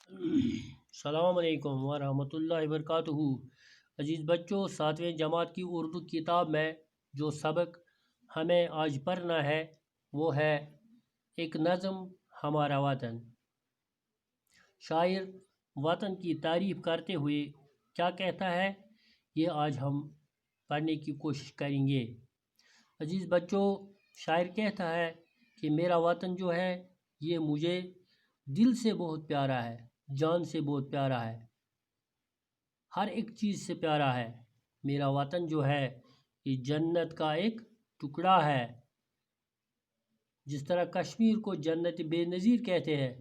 السلام علیکم ورحمۃ اللہ وبرکاتہ۔ عزیز بچوں، 7ویں جماعت کی اردو کتاب میں جو سبق ہمیں آج پڑھنا ہے وہ ہے ایک نظم ہمارا وطن۔ شاعر وطن کی تعریف کرتے ہوئے کیا کہتا ہے، یہ آج ہم پڑھنے کی کوشش کریں گے۔ عزیز بچوں، شاعر کہتا ہے کہ میرا وطن جو ہے یہ مجھے دل سے بہت پیارا ہے، جان سے بہت پیارا ہے، ہر ایک چیز سے پیارا ہے۔ میرا وطن جو ہے یہ جنت کا ایک ٹکڑا ہے۔ جس طرح کشمیر کو جنت بے نظیر کہتے ہیں،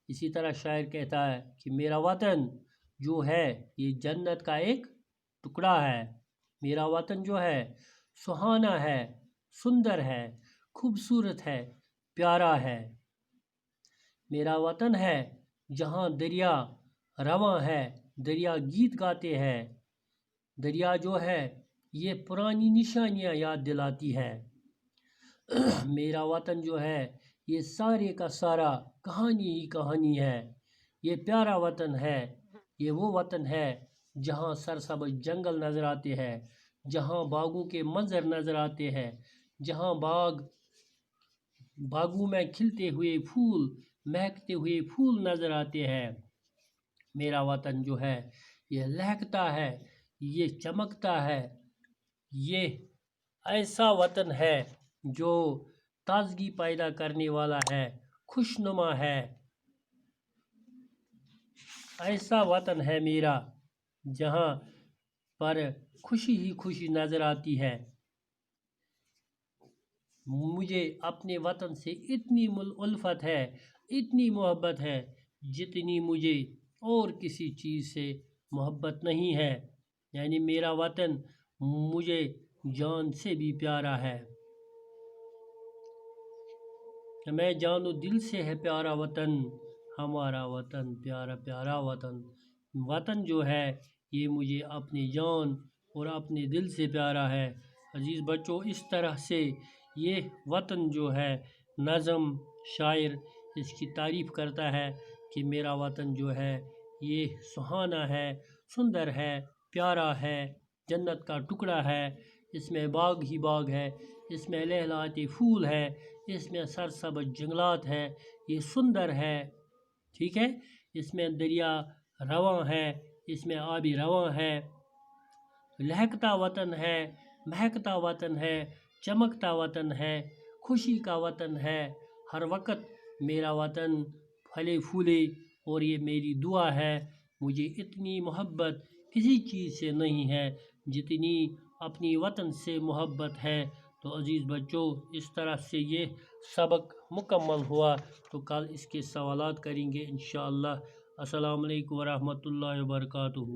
اسی طرح شاعر کہتا ہے کہ میرا وطن جو ہے یہ جنت کا ایک ٹکڑا ہے۔ میرا وطن جو ہے سہانا ہے، سندر ہے، خوبصورت ہے، پیارا ہے۔ میرا وطن ہے جہاں دریا رواں ہے، دریا گیت گاتے ہیں۔ دریا جو ہے یہ پرانی نشانیاں یاد دلاتی ہے۔ میرا وطن جو ہے یہ سارے کا سارا کہانی ہی کہانی ہے۔ یہ پیارا وطن ہے، یہ وہ وطن ہے جہاں سرسبز جنگل نظر آتے ہیں، جہاں باغوں کے منظر نظر آتے ہیں، جہاں باغوں میں کھلتے ہوئے پھول، مہکتے ہوئے پھول نظر آتے ہیں۔ میرا وطن جو ہے یہ لہکتا ہے، یہ چمکتا ہے، یہ ایسا وطن ہے جو تازگی پیدا کرنے والا ہے، خوشنما ہے۔ ایسا وطن ہے میرا جہاں پر خوشی ہی خوشی نظر آتی ہے۔ مجھے اپنے وطن سے اتنی الفت ہے، اتنی محبت ہے جتنی مجھے اور کسی چیز سے محبت نہیں ہے۔ یعنی میرا وطن مجھے جان سے بھی پیارا ہے۔ میں جانو دل سے ہے پیارا وطن، ہمارا وطن پیارا پیارا وطن۔ وطن جو ہے یہ مجھے اپنی جان اور اپنے دل سے پیارا ہے۔ عزیز بچوں، اس طرح سے یہ وطن جو ہے نظم شاعر اس کی تعریف کرتا ہے کہ میرا وطن جو ہے یہ سہانا ہے، سندر ہے، پیارا ہے، جنت کا ٹکڑا ہے۔ اس میں باغ ہی باغ ہے، اس میں لہلاتے پھول ہے، اس میں سرسبز جنگلات ہے، یہ سندر ہے، ٹھیک ہے۔ اس میں دریا رواں ہے، اس میں آبی رواں ہے، لہکتا وطن ہے، مہکتا وطن ہے، چمکتا وطن ہے، خوشی کا وطن ہے۔ ہر وقت میرا وطن پھلے پھولے، اور یہ میری دعا ہے۔ مجھے اتنی محبت کسی چیز سے نہیں ہے جتنی اپنی وطن سے محبت ہے۔ تو عزیز بچوں، اس طرح سے یہ سبق مکمل ہوا، تو کل اس کے سوالات کریں گے انشاءاللہ۔ السلام علیکم ورحمۃ اللہ وبرکاتہ۔